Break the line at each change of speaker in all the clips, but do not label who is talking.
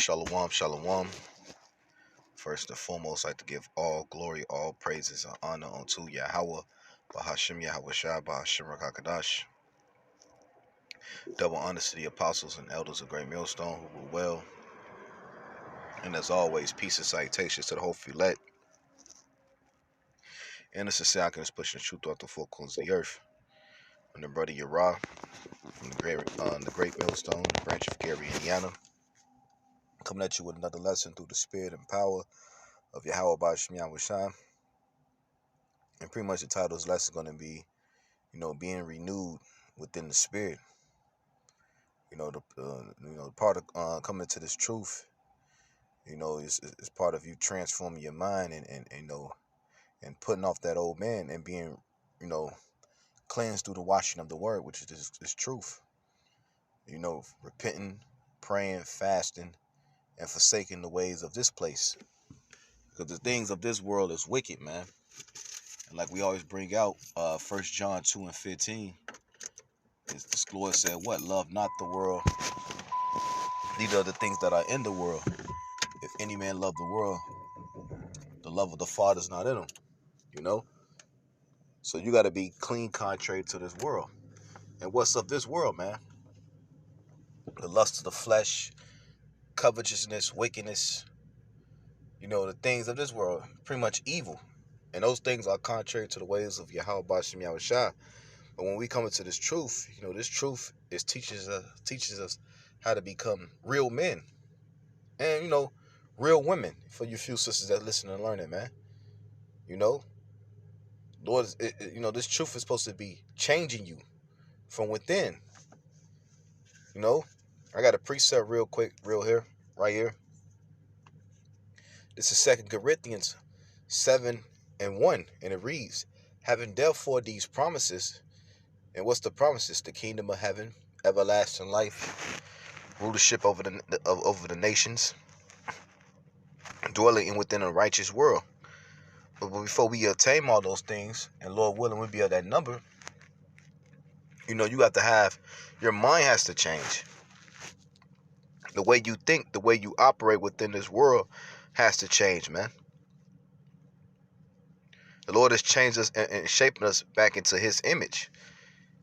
Shalom, shalom. First and foremost, I'd like to give all glory, all praises, and honor unto Yahweh, Bahashim Yahweh Shai, Bahashim Rakakadash. Double honor to the apostles and elders of Great Millstone who were well. And as always, peace and salutations to the whole elect. And it's a second is pushing the truth throughout the four corners of the earth. And the brother Yara from the Great Millstone, branch of Gary, Indiana. Coming at you with another lesson through the spirit and power of Yahweh Bahashim Yahweh Shai. And pretty much the title of this lesson is going to be, being renewed within the spirit. The part of coming to this truth, is part of you transforming your mind and putting off that old man and being, cleansed through the washing of the word, which is this truth. Repenting, praying, fasting, and forsaking the ways of this place. Because the things of this world is wicked, man. And like we always bring out, 1 John 2 and 15, the Lord said, what? Love not the world, neither are the things that are in the world. If any man love the world, the love of the Father is not in him, So you got to be clean contrary to this world. And what's of this world, man? The lust of the flesh, covetousness, wickedness, the things of this world, pretty much evil. And those things are contrary to the ways of Yahweh Bahashim Yahweh Shai. But when we come into this truth, this truth teaches us how to become real men. And, real women, for you few sisters that listen and learn it, man. Lord, this truth is supposed to be changing you from within. I got a precept real quick, right here. This is 2 Corinthians 7 and 1, and it reads, having therefore these promises, and what's the promises? The kingdom of heaven, everlasting life, rulership over the nations, dwelling within a righteous world. But before we attain all those things, and Lord willing, we'll be at that number, you have to have, your mind has to change. The way you think, the way you operate within this world has to change, man. The Lord has changed us and shaping us back into his image.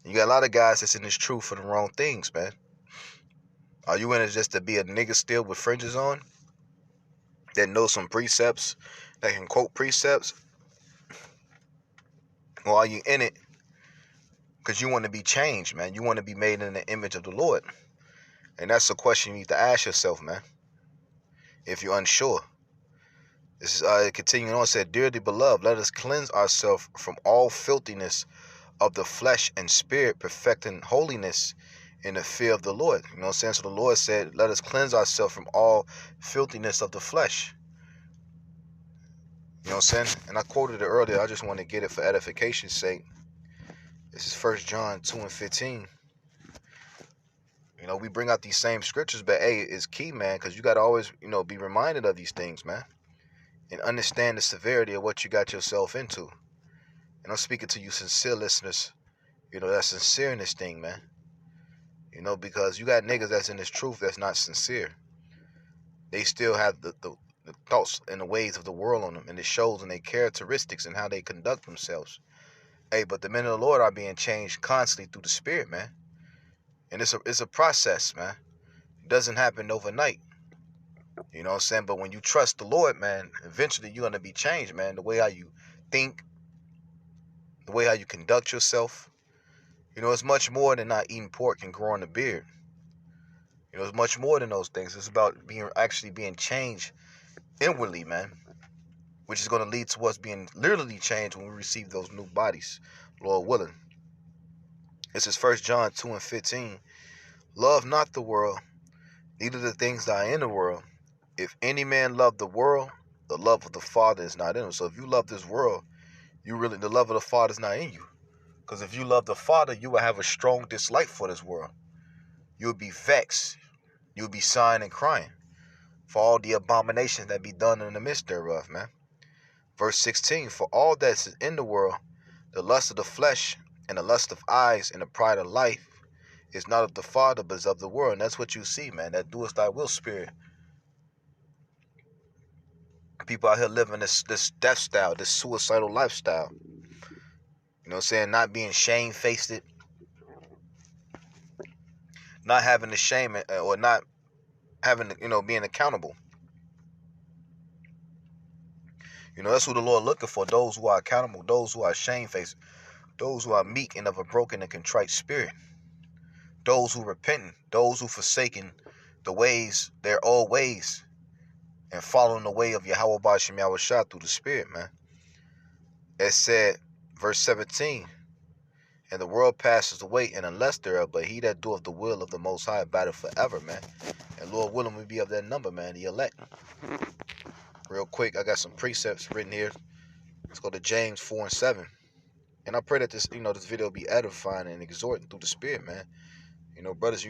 And you got a lot of guys that's in this truth for the wrong things, man. Are you in it just to be a nigga still with fringes on? That knows some precepts, that can quote precepts? Or are you in it because you want to be changed, man? You want to be made in the image of the Lord. And that's a question you need to ask yourself, man, if you're unsure. This is continuing on, said, dearly beloved, let us cleanse ourselves from all filthiness of the flesh and spirit, perfecting holiness in the fear of the Lord. You know what I'm saying? So the Lord said, let us cleanse ourselves from all filthiness of the flesh. You know what I'm saying? And I quoted it earlier. I just want to get it for edification's sake. This is 1 John 2 and 15. We bring out these same scriptures, but hey, it's key, man, because you got to always, be reminded of these things, man, and understand the severity of what you got yourself into. And I'm speaking to you sincere listeners, that's sincere in this thing, man. Because you got niggas that's in this truth that's not sincere. They still have the thoughts and the ways of the world on them, and it shows in their characteristics and how they conduct themselves. Hey, but the men of the Lord are being changed constantly through the spirit, man. And it's a process, man. It doesn't happen overnight. You know what I'm saying? But when you trust the Lord, man, eventually you're going to be changed, man. The way how you think, the way how you conduct yourself. It's much more than not eating pork and growing a beard. It's much more than those things. It's about actually being changed inwardly, man, which is going to lead to us being literally changed when we receive those new bodies, Lord willing. This is 1 John 2 and 15. Love not the world, neither the things that are in the world. If any man love the world, the love of the Father is not in him. So if you love this world, the love of the Father is not in you. Because if you love the Father, you will have a strong dislike for this world. You will be vexed. You will be sighing and crying for all the abominations that be done in the midst thereof, man. Verse 16, for all that is in the world, the lust of the flesh and the lust of eyes and the pride of life is not of the Father, but is of the world. And that's what you see, man. That doest thy will spirit People out here living this death style, this suicidal lifestyle. You know what I'm saying? Not being shame-faced, not having the shame, or not having, being accountable. That's who the Lord looking for. Those who are accountable, those who are shame-faced, those who are meek and of a broken and contrite spirit. Those who repent, those who forsaken the ways, their old ways, and following the way of Yahweh B'Shem Yahushua through the Spirit, man. It said, verse 17, and the world passes away, and unless thereof, but he that doeth the will of the Most High abideth forever, man. And Lord willing, we be of that number, man, the elect. Real quick, I got some precepts written here. Let's go to James 4:7. And I pray that this video be edifying and exhorting through the Spirit, man. Brothers,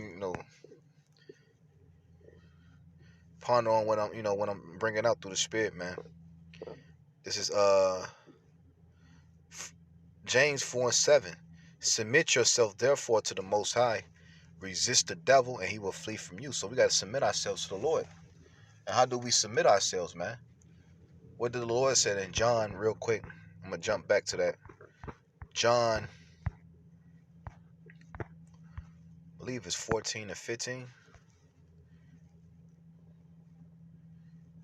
ponder on what I'm bringing out through the Spirit, man. This is James 4:7. Submit yourself therefore to the Most High, resist the devil, and he will flee from you. So we got to submit ourselves to the Lord. And how do we submit ourselves, man? What did the Lord say in John, real quick? I'm gonna jump back to that. John, I believe it's 14 and 15.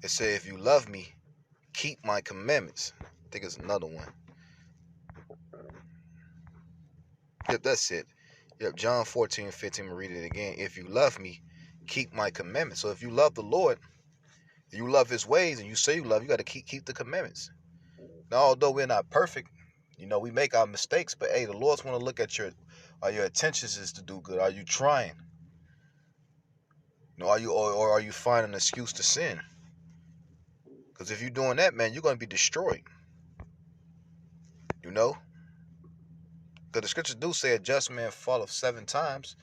It said, if you love me, keep my commandments. I think it's another one. Yep, that's it. Yep, John 14 and 15. I'm going to read it again. If you love me, keep my commandments. So if you love the Lord, you love his ways, and you say you love, you got to keep the commandments. Now, although we're not perfect, we make our mistakes, but hey, the Lord's want to look at your intentions is to do good. Are you trying? Are you finding an excuse to sin? Because if you're doing that, man, you're going to be destroyed. Because the scriptures do say a just man falleth 7 times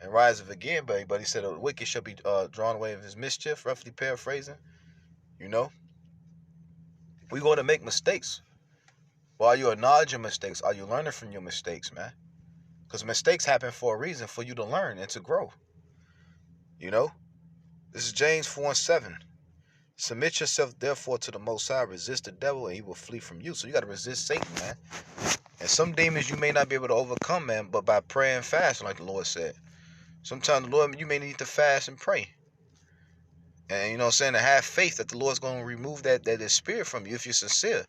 and riseth again, but he said a wicked shall be drawn away of his mischief, roughly paraphrasing. We're going to make mistakes. But are you acknowledging mistakes? Are you learning from your mistakes, man? Because mistakes happen for a reason, for you to learn and to grow. This is James 4:7. Submit yourself therefore to the Most High, resist the devil, and he will flee from you. So you got to resist Satan, man. And some demons you may not be able to overcome, man, but by praying and fasting, like the Lord said. Sometimes the Lord, you may need to fast and pray. And to have faith that the Lord's going to remove that spirit from you if you're sincere.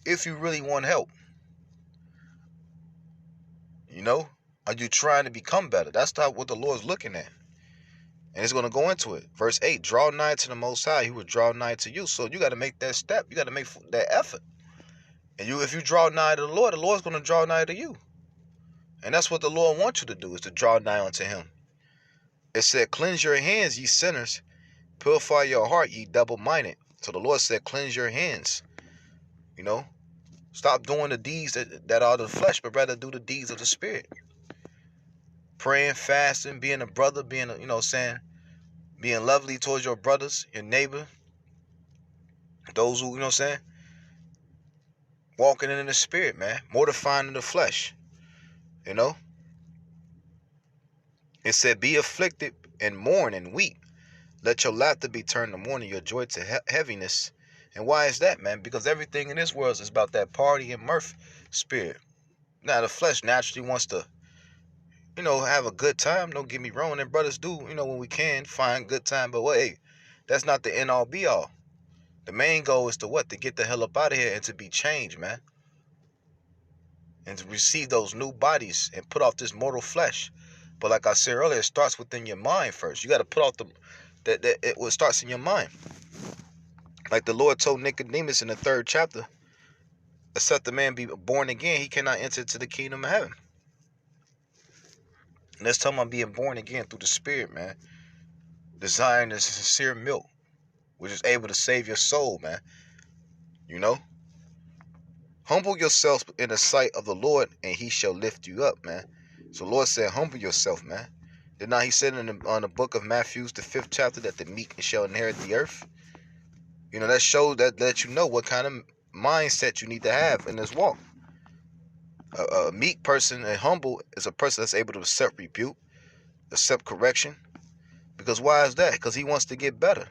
If you really want help. Are you trying to become better? That's not what the Lord's looking at. And it's going to go into it. Verse 8, draw nigh to the Most High, he will draw nigh to you. So you got to make that step. You got to make that effort. And if you draw nigh to the Lord's going to draw nigh to you. And that's what the Lord wants you to do, is to draw nigh unto him. It said, cleanse your hands, ye sinners. Purify your heart, ye double-minded. So the Lord said, cleanse your hands. Stop doing the deeds that are the flesh, but rather do the deeds of the Spirit. Praying, fasting, being a brother, being lovely towards your brothers, your neighbor. Those who, walking in the Spirit, man. Mortifying in the flesh. It said, be afflicted and mourn and weep. Let your laughter be turned to mourning, your joy to heaviness. And why is that, man? Because everything in this world is about that party and mirth spirit. Now, the flesh naturally wants to, have a good time. Don't get me wrong. And brothers do, when we can, find good time. But hey, that's not the end all be all. The main goal is to what? To get the hell up out of here and to be changed, man. And to receive those new bodies and put off this mortal flesh. But like I said earlier, it starts within your mind first. You got to put off it starts in your mind. Like the Lord told Nicodemus in the 3rd chapter, except the man be born again, he cannot enter into the kingdom of heaven. And that's talking about being born again through the Spirit, man. Desiring the sincere milk, which is able to save your soul, man. Humble yourself in the sight of the Lord, and he shall lift you up, man. So the Lord said, humble yourself, man. Did not he said on the book of Matthew, the 5th chapter, that the meek shall inherit the earth? That shows that lets you know what kind of mindset you need to have in this walk. A meek person and humble is a person that's able to accept rebuke, accept correction. Because why is that? Because he wants to get better.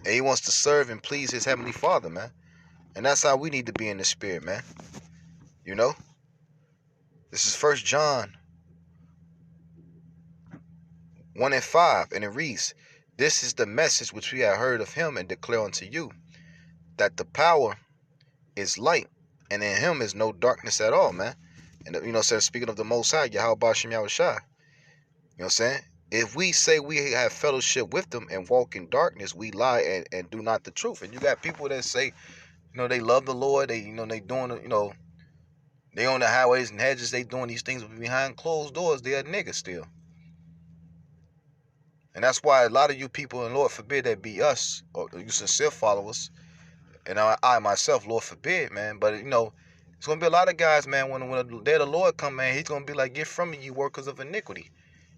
And he wants to serve and please his heavenly Father, man. And that's how we need to be in the spirit, man. You know? This is 1 John 1:5, and it reads, "This is the message which we have heard of him and declare unto you, that the power is light, and in him is no darkness at all," man. And speaking of the Most High, Yahweh Bashem Yahushua, you know what I'm saying? If we say we have fellowship with them and walk in darkness, we lie and do not the truth. And you got people that say, they love the Lord, they doing, they on the highways and hedges, they doing these things, but behind closed doors, they are niggas still. And that's why a lot of you people, and Lord forbid that be us, or you sincere followers, and I myself, Lord forbid, man, but it's going to be a lot of guys, man, when the day of the Lord come, man, he's going to be like, "Get from me, you workers of iniquity."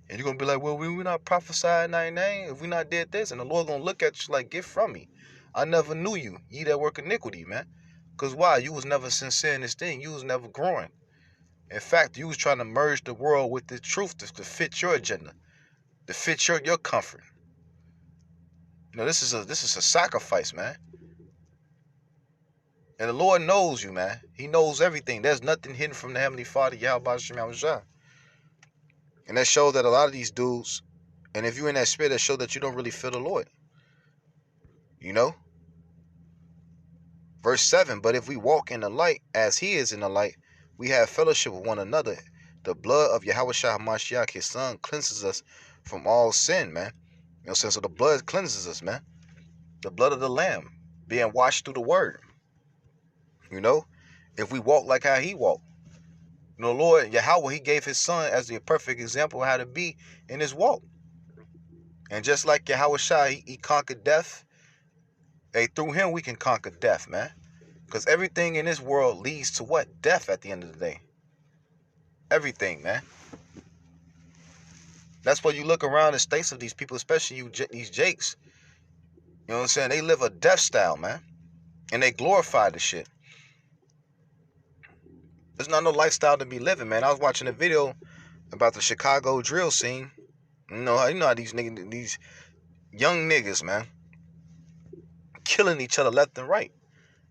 And you're going to be like, "Well, we not prophesying thy name, if we not did this." And the Lord going to look at you like, "Get from me. I never knew you, ye that work iniquity," man. Because why? You was never sincere in this thing. You was never growing. In fact, you was trying to merge the world with the truth to fit your agenda, to fit your comfort. This is a sacrifice, man. And the Lord knows you, man. He knows everything. There's nothing hidden from the Heavenly Father, Yahweh Bashem Yahushua. And that shows that a lot of these dudes, and if you're in that spirit, that shows that you don't really feel the Lord. Verse 7, "But if we walk in the light as he is in the light, we have fellowship with one another. The blood of Yahweh HaMashiach, his son, cleanses us from all sin," man. So the blood cleanses us, man. The blood of the Lamb, being washed through the word. If we walk like how he walked. Lord Yahweh, he gave his son as the perfect example of how to be in his walk. And just like Yahweh Shai, he conquered death. Through him we can conquer death, man. Because everything in this world leads to what? Death at the end of the day. Everything, man. That's why you look around the states of these people, especially these Jakes. You know what I'm saying? They live a death style, man. And they glorify the shit. There's not no lifestyle to be living, man. I was watching a video about the Chicago drill scene. You know how these niggas, these young niggas, man, killing each other left and right.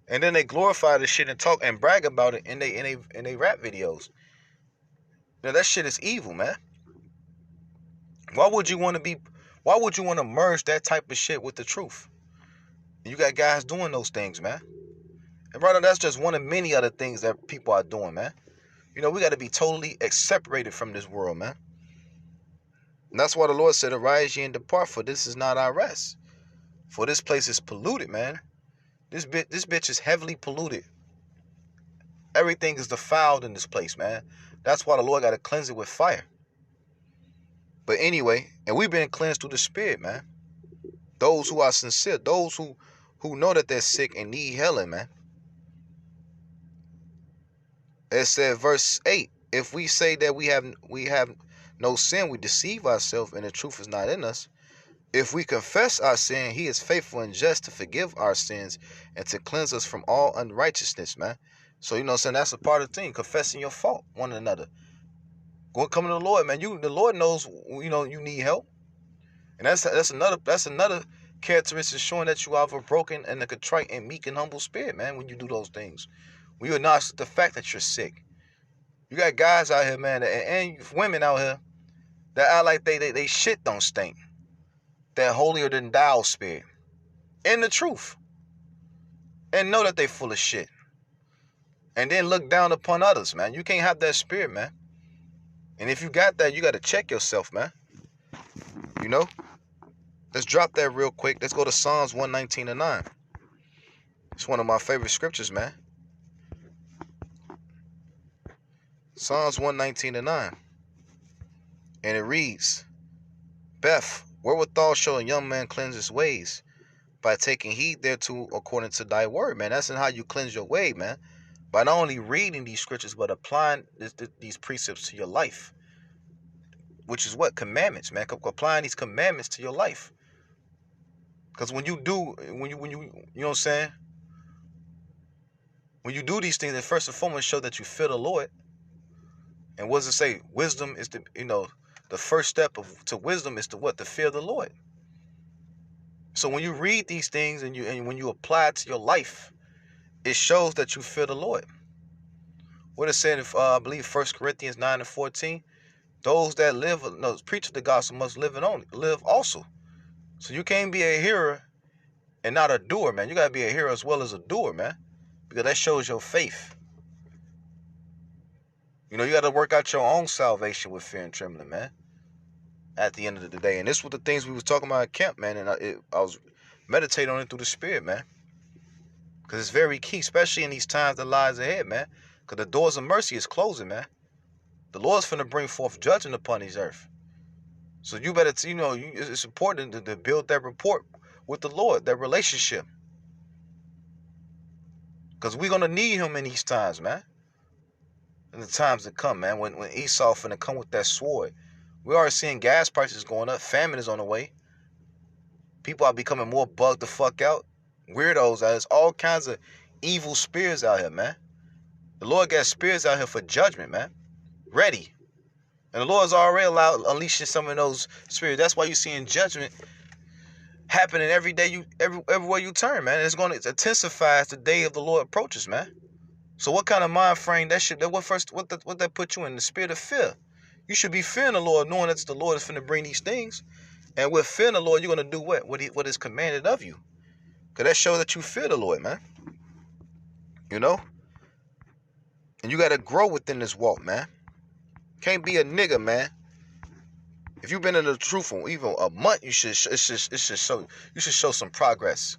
And then they glorify the shit and talk and brag about it in they rap videos. That shit is evil, man. Why would you want to merge that type of shit with the truth? You got guys doing those things, man. And brother, that's just one of many other things that people are doing, man. We got to be totally separated from this world, man. And that's why the Lord said, "Arise ye and depart, for this is not our rest." For this place is polluted, man. This bitch is heavily polluted. Everything is defiled in this place, man. That's why the Lord got to cleanse it with fire. But anyway, and we've been cleansed through the Spirit, man. Those who are sincere, those who know that they're sick and need healing, man. It said, verse 8, "If we say that we have no sin, we deceive ourselves, and the truth is not in us. If we confess our sin, he is faithful and just to forgive our sins and to cleanse us from all unrighteousness," man. So, that's a part of the thing, confessing your fault one another. Coming to the Lord, man. The Lord knows, you need help. And that's another characteristic showing that you have a broken and a contrite and meek and humble spirit, man, when you do those things. When you acknowledge the fact that you're sick. You got guys out here, man, and women out here that act like they shit don't stink. That holier than thou spirit. In the truth. And know that they full of shit. And then look down upon others, man. You can't have that spirit, man. And if you got that, you got to check yourself, man. Let's drop that real quick. Let's go to Psalms 119:9. It's one of my favorite scriptures, man. Psalms 119:9. And it reads, "Beth, wherewithal shall a young man cleanse his ways? By taking heed thereto according to thy word," man. That's how you cleanse your way, man. By not only reading these scriptures, but applying these precepts to your life. Which is what? Commandments, man. Applying these commandments to your life. Because when you know what I'm saying? When you do these things, it first and foremost show that you fear the Lord. And what does it say? Wisdom is the first step to wisdom is to what? The fear of the Lord. So when you read these things and when you apply it to your life, it shows that you fear the Lord. What it said, I believe 1 Corinthians 9:14, those that preach the gospel must live also. So you can't be a hearer and not a doer, man. You gotta be a hearer as well as a doer, man, because that shows your faith. You gotta work out your own salvation with fear and trembling, man. At the end of the day, and this was the things we was talking about at camp, man, and I was meditating on it through the Spirit, man, because it's very key, especially in these times that lies ahead, man. Because the doors of mercy is closing, man. The Lord's finna bring forth judgment upon this earth. So you better, it's important to build that rapport with the Lord, that relationship. Because we're going to need him in these times, man. In the times that come, man, when Esau finna come with that sword. We are seeing gas prices going up. Famine is on the way. People are becoming more bugged the fuck out. Weirdos. There's all kinds of evil spirits out here, man. The Lord got spirits out here for judgment, man. Ready. And the Lord's already unleashing some of those spirits. That's why you're seeing judgment happening every day, everywhere you turn, man. It's going to intensify as the day of the Lord approaches, man. So what kind of mind frame what that put you in? The spirit of fear. You should be fearing the Lord, knowing that the Lord is finna bring these things. And with fearing the Lord, you're going to do what is commanded of you. Because that shows that you fear the Lord, man. And you got to grow within this walk, man. Can't be a nigga, man. If you've been in the truth for even a month, you should show some progress.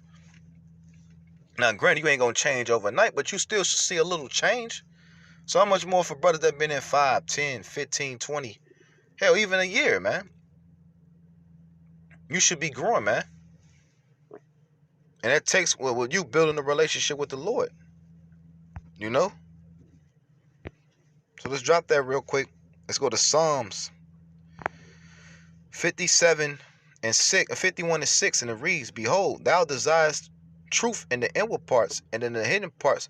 Now, granted, you ain't gonna change overnight, but you still should see a little change. So how much more for brothers that been in 5, 10, 15, 20, hell, even a year, man? You should be growing, man. And that takes with you building a relationship with the Lord. So let's drop that real quick. Let's go to Psalms 51 and 6, and it reads, "Behold, thou desirest truth in the inward parts, and in the hidden parts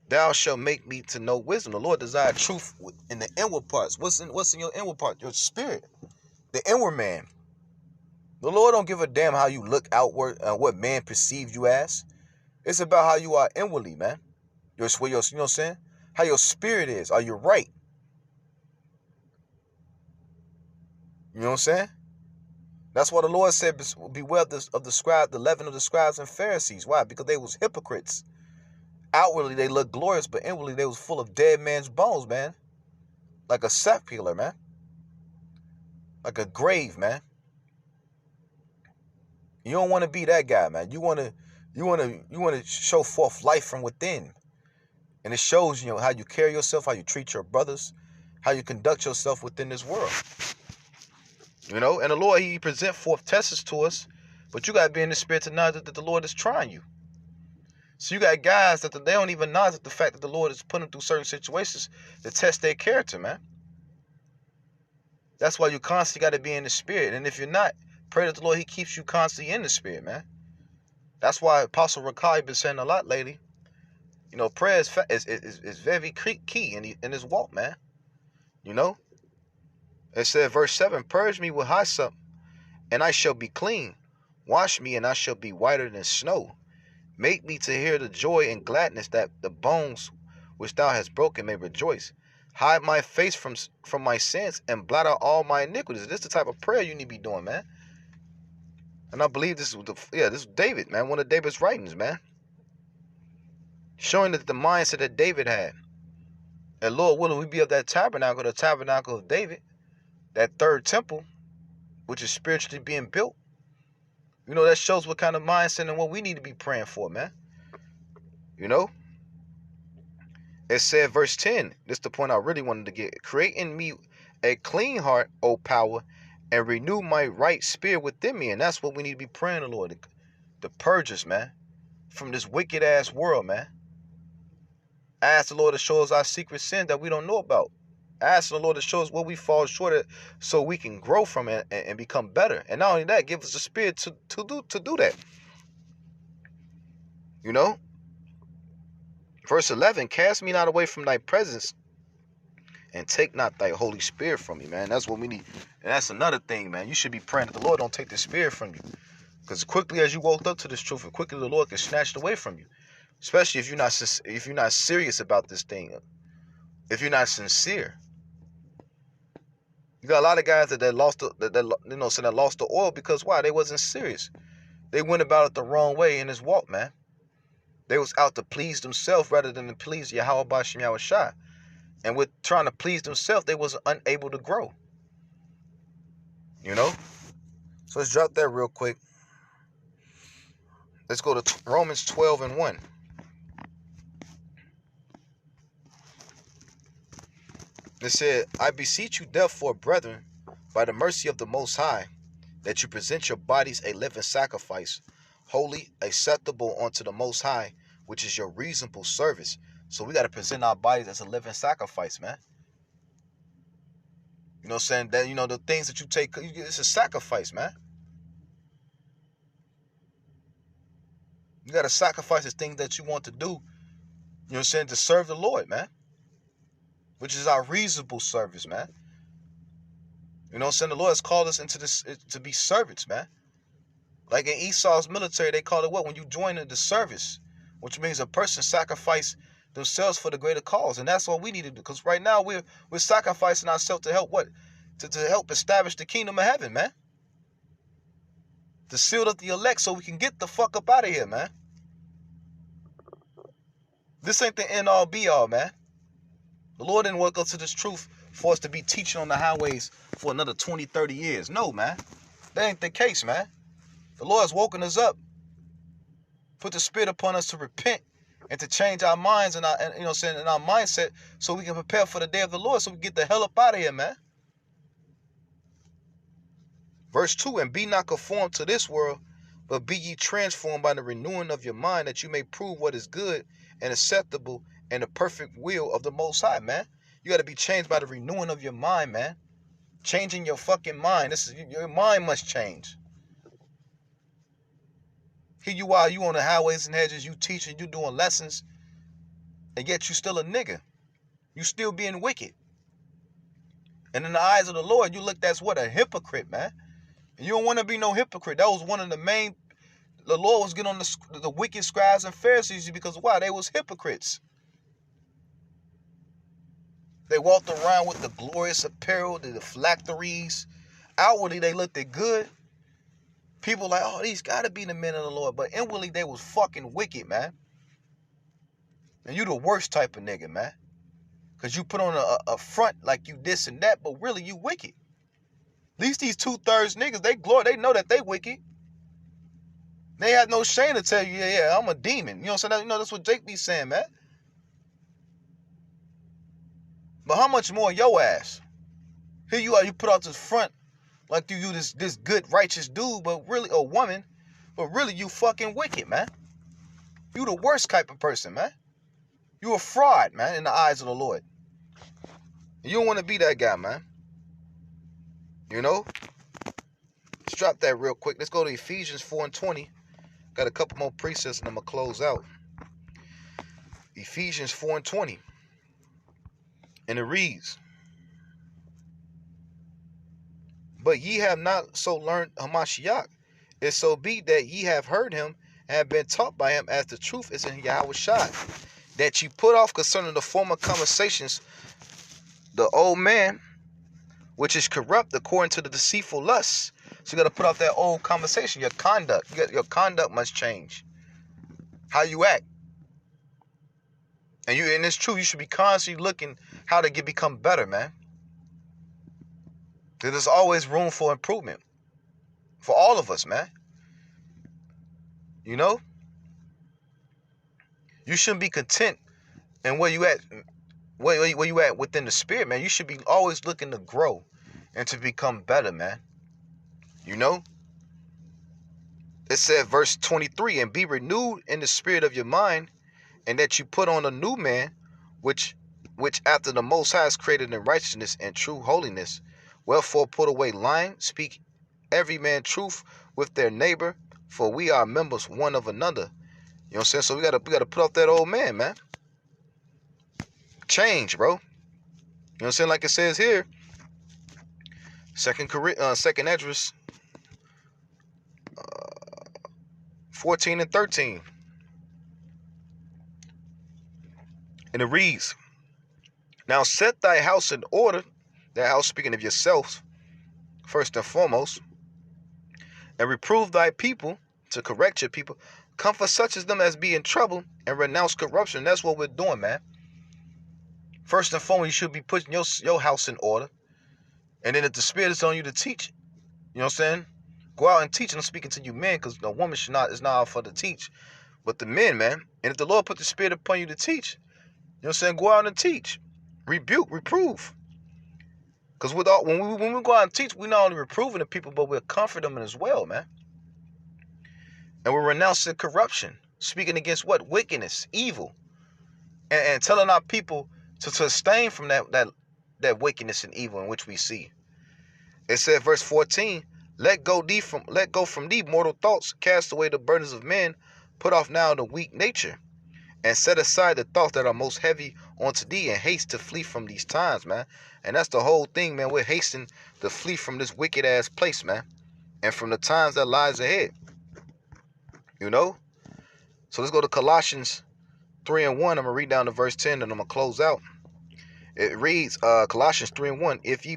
thou shalt make me to know wisdom." The Lord desires truth in the inward parts. What's in your inward part? Your spirit, the inward man. The Lord don't give a damn how you look outward and what man perceives you as. It's about how you are inwardly, man. You know what I'm saying? How your spirit is. Are you right? You know what I'm saying? That's why the Lord said, beware of the leaven of the scribes and Pharisees. Why? Because they was hypocrites. Outwardly, they looked glorious, but inwardly, they was full of dead man's bones, man. Like a sepulcher, man. Like a grave, man. You don't want to be that guy, man. You want to show forth life from within. And it shows, how you carry yourself, how you treat your brothers, how you conduct yourself within this world. And the Lord, he present forth tests to us, but you got to be in the spirit to know that the Lord is trying you. So you got guys that they don't even know that the fact that the Lord is putting them through certain situations to test their character, man. That's why you constantly got to be in the spirit. And if you're not, pray that the Lord, he keeps you constantly in the spirit, man. That's why Apostle Rakai been saying a lot lately. Prayer is very key in this walk, man. It said, verse 7, "Purge me with hyssop, and I shall be clean. Wash me, and I shall be whiter than snow. Make me to hear the joy and gladness, that the bones which thou hast broken may rejoice. Hide my face from my sins, and blot out all my iniquities." This is the type of prayer you need to be doing, man. And I believe this is David, man. One of David's writings, man. Showing that the mindset that David had. And Lord willing, we be of that tabernacle, the tabernacle of David. That third temple, which is spiritually being built. That shows what kind of mindset and what we need to be praying for, man. It said, verse 10, this is the point I really wanted to get. "Create in me a clean heart, O power, and renew my right spirit within me." And that's what we need to be praying the Lord, to purge us, man, from this wicked ass world, man. Ask the Lord to show us our secret sin that we don't know about. Ask the Lord to show us what we fall short of, so we can grow from it and become better. And not only that, give us the spirit to do that. Verse 11, "Cast me not away from thy presence, and take not thy Holy Spirit from me," man. That's what we need. And that's another thing, man. You should be praying that the Lord don't take the spirit from you. Because quickly as you woke up to this truth, and quickly the Lord can snatch it away from you. Especially if you're not serious about this thing. If you're not sincere. You got a lot of guys that lost the oil because why? They wasn't serious. They went about it the wrong way in this walk, man. They was out to please themselves rather than to please Yahweh Bashem Yahushua. And with trying to please themselves, they was unable to grow. You know? So let's drop that real quick. Let's go to Romans 12:1. It said, I beseech you therefore, brethren, by the mercy of the Most High, that you present your bodies a living sacrifice, holy, acceptable unto the Most High, which is your reasonable service. So we got to present our bodies as a living sacrifice, man. You know what I'm saying? That, you know, the things that you take, it's a sacrifice, man. You got to sacrifice the things that you want to do, you know what I'm saying, to serve the Lord, man. Which is our reasonable service, man. You know what I'm saying? The Lord has called us into this to be servants, man. Like in Esau's military, they call it what? When you join in the service, which means a person sacrifice themselves for the greater cause. And that's what we need to do. Because right now we're sacrificing ourselves to help what? To help establish the kingdom of heaven, man. To seal up the elect so we can get the fuck up out of here, man. This ain't the end all be all, man. The Lord didn't wake up to this truth for us to be teaching on the highways for another 20, 30 years. No, man. That ain't the case, man. The Lord has woken us up, put the Spirit upon us to repent and to change our minds and our mindset so we can prepare for the day of the Lord so we can get the hell up out of here, man. Verse 2, and be not conformed to this world, but be ye transformed by the renewing of your mind, that you may prove what is good and acceptable and the perfect will of the Most High, man. You got to be changed by the renewing of your mind, man. Changing your fucking mind. Your mind must change. Here you are, you on the highways and hedges, you teaching, you doing lessons, and yet you still a nigga. You still being wicked. And in the eyes of the Lord, you looked as what? A hypocrite, man. And you don't want to be no hypocrite. That was one of the main, the Lord was getting on the wicked scribes and Pharisees because why? They was hypocrites. They walked around with the glorious apparel, the phylacteries. Outwardly, they looked good. People like, oh, these got to be the men of the Lord. But inwardly, they was fucking wicked, man. And you the worst type of nigga, man. Because you put on a front like you this and that, but really you wicked. At least these 2/3 niggas, they know that they wicked. They had no shame to tell you, yeah, I'm a demon. You know what I'm saying? You know, that's what Jake be saying, man. But how much more your ass? Here you are, you put out this front like you this good, righteous dude, but really, a woman, but really you fucking wicked, man. You the worst type of person, man. You a fraud, man, in the eyes of the Lord. You don't want to be that guy, man. You know? Let's drop that real quick. Let's go to Ephesians 4:20. Got a couple more precepts and I'm going to close out. Ephesians 4:20. And it reads, but ye have not so learned Hamashiach, if so be that ye have heard him and have been taught by him as the truth is in Yahushua, that ye put off concerning the former conversations the old man, which is corrupt according to the deceitful lusts. So you got to put off that old conversation, your conduct. Your conduct must change. How you act. And it's true, you should be constantly looking how to become better, man. There's always room for improvement. For all of us, man. You know? You shouldn't be content in where you at within the spirit, man. You should be always looking to grow and to become better, man. You know? It said, verse 23, and be renewed in the spirit of your mind, and that you put on a new man, which after the Most High is created in righteousness and true holiness. Wherefore put away lying, speak every man truth with their neighbor, for we are members one of another. You know what I'm saying? So we gotta put off that old man, man. Change, bro. You know what I'm saying? Like it says here, second Esdras, 14 and 13. And it reads, now set thy house in order, that house speaking of yourself, first and foremost, and reprove thy people, to correct your people, comfort such as them as be in trouble, and renounce corruption. That's what we're doing, man. First and foremost, you should be putting your house in order. And then if the Spirit is on you to teach, you know what I'm saying? Go out and teach. And I'm speaking to you men, because the woman is not out for to teach, but the men, man. And if the Lord put the Spirit upon you to teach, you know what I'm saying? Go out and teach. Rebuke, reprove. Because when we go out and teach, we're not only reproving the people, but we're comforting them as well, man. And we're renouncing corruption, speaking against what? Wickedness, evil. And telling our people to abstain from that wickedness and evil in which we see. It said, verse 14, let go from thee mortal thoughts, cast away the burdens of men, put off now the weak nature, and set aside the thoughts that are most heavy unto thee, and haste to flee from these times, man. And that's the whole thing, man. We're hasting to flee from this wicked ass place, man, and from the times that lies ahead. You know? So let's go to Colossians 3 and 1. I'm going to read down to verse 10 and I'm going to close out. It reads, Colossians 3 and 1, if ye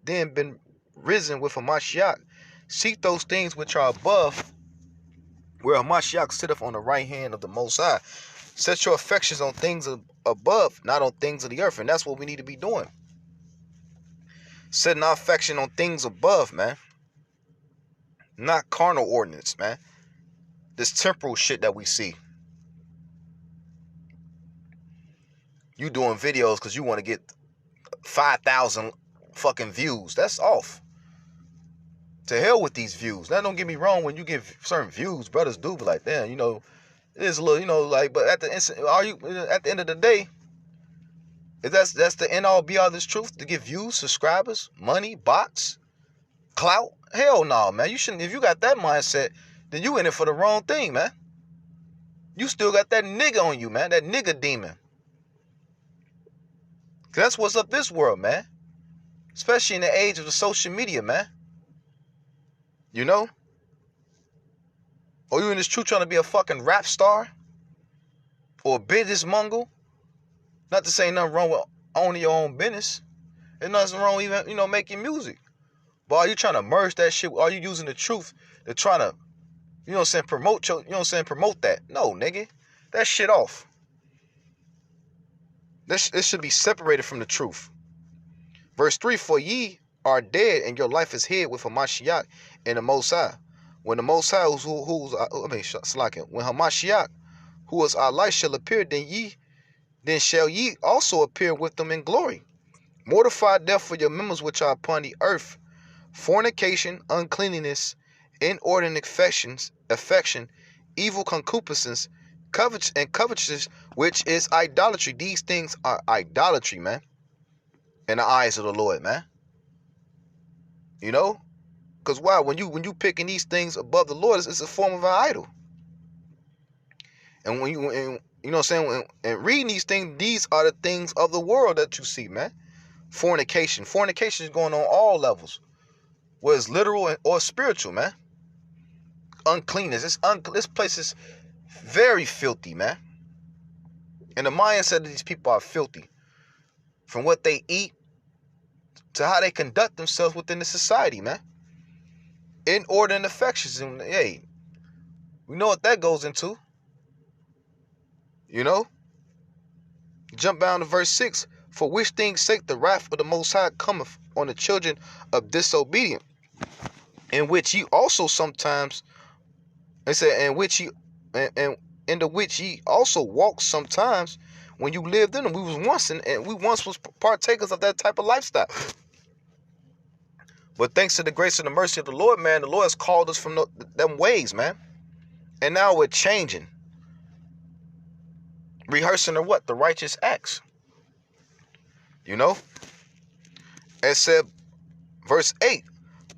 then been risen with Hamashiach, seek those things which are above, where Hamashiach sitteth on the right hand of the Most High. Set your affections on things above, not on things of the earth. And that's what we need to be doing. Setting our affection on things above, man. Not carnal ordinance, man. This temporal shit that we see. You doing videos because you want to get 5,000 fucking views. That's off. To hell with these views. Now, don't get me wrong. When you get certain views, brothers do be like, damn, you know, it is a little, you know, like, but at the end of the day, if that's the end all be all this truth, to get views, subscribers, money, bots, clout. Hell no, man. You shouldn't. If you got that mindset, then you in it for the wrong thing, man. You still got that nigga on you, man. That nigga demon. Cause that's what's up this world, man. Especially in the age of the social media, man. You know? Or you in this truth trying to be a fucking rap star? Or a business mongrel? Not to say nothing wrong with owning your own business. There's nothing wrong with even, you know, making music. But are you trying to merge that shit? Are you using the truth to try to, you know what I'm saying, promote that? No, nigga. That shit off. This should be separated from the truth. Verse 3, for ye are dead, and your life is hid with Hamashiach in the Most High. When the Most High, when Hamashiach, who is our life, shall appear, then shall ye also appear with them in glory. Mortify therefore your members which are upon the earth, fornication, uncleanness, inordinate affection, evil concupiscence, covetousness, which is idolatry. These things are idolatry, man, in the eyes of the Lord, man. You know? Because why? When you picking these things above the Lord, it's a form of an idol. And when you know what I'm saying, and reading these things, these are the things of the world that you see, man. Fornication is going on all levels, whether it's literal or spiritual, man. Uncleanness, this place is very filthy, man. And the mindset of these people are filthy, from what they eat to how they conduct themselves within the society, man. Inordinate affections, and hey, we know what that goes into. You know? Jump down to verse 6. For which things sake the wrath of the Most High cometh on the children of disobedience, in which ye also sometimes, it said, into which ye also walked sometimes when you lived in them. We once was partakers of that type of lifestyle. But thanks to the grace and the mercy of the Lord, man, the Lord has called us from them ways, man. And now we're changing. Rehearsing the righteous acts. You know? It said, verse 8,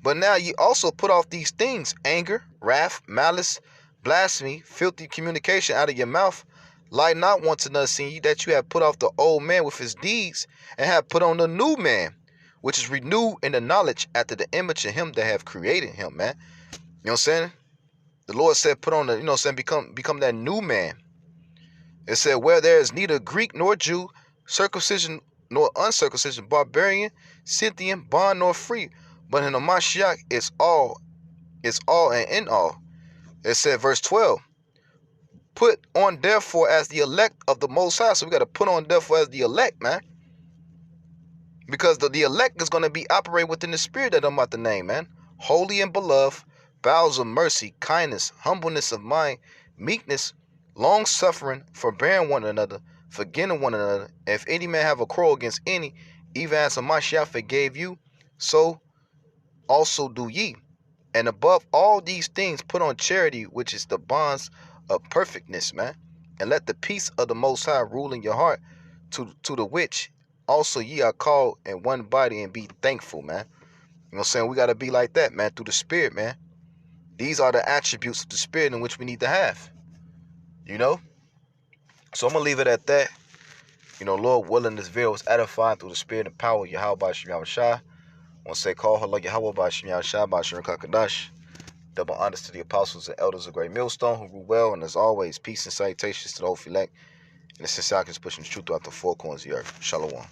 but now ye also put off these things, anger, wrath, malice, blasphemy, filthy communication out of your mouth. Lie not one to another, seeing ye that you have put off the old man with his deeds, and have put on the new man, which is renewed in the knowledge after the image of him that have created him, man. You know what I'm saying? The Lord said, put on the, saying, become that new man. It said, where there is neither Greek nor Jew, circumcision nor uncircumcision, barbarian, Scythian, bond nor free, but in the Mashiach it's all and in all. It said, verse 12, put on therefore as the elect of the Most High. So we got to put on therefore as the elect, man. Because the elect is going to be operating within the spirit that I'm about to name, man. Holy and beloved, bowels of mercy, kindness, humbleness of mind, meekness, long-suffering, forbearing one another, forgetting one another. If any man have a quarrel against any, even as Mashiach forgave you, so also do ye. And above all these things, put on charity, which is the bonds of perfectness, man. And let the peace of the Most High rule in your heart, to the which also ye are called in one body, and be thankful, man. You know what I'm saying? We got to be like that, man, through the Spirit, man. These are the attributes of the Spirit in which we need to have, you know? So I'm going to leave it at that. Lord willing, this video was edified through the Spirit and power of Yahweh by Shem Yahushua. I want to say, call her like Yahweh by Shem Yahushua by Shem Kakadash. Double honors to the apostles and elders of Great Millstone who grew well. And as always, peace and salutations to the whole elect. And the Sisakis pushing the truth throughout the four corners of the earth. Shalom.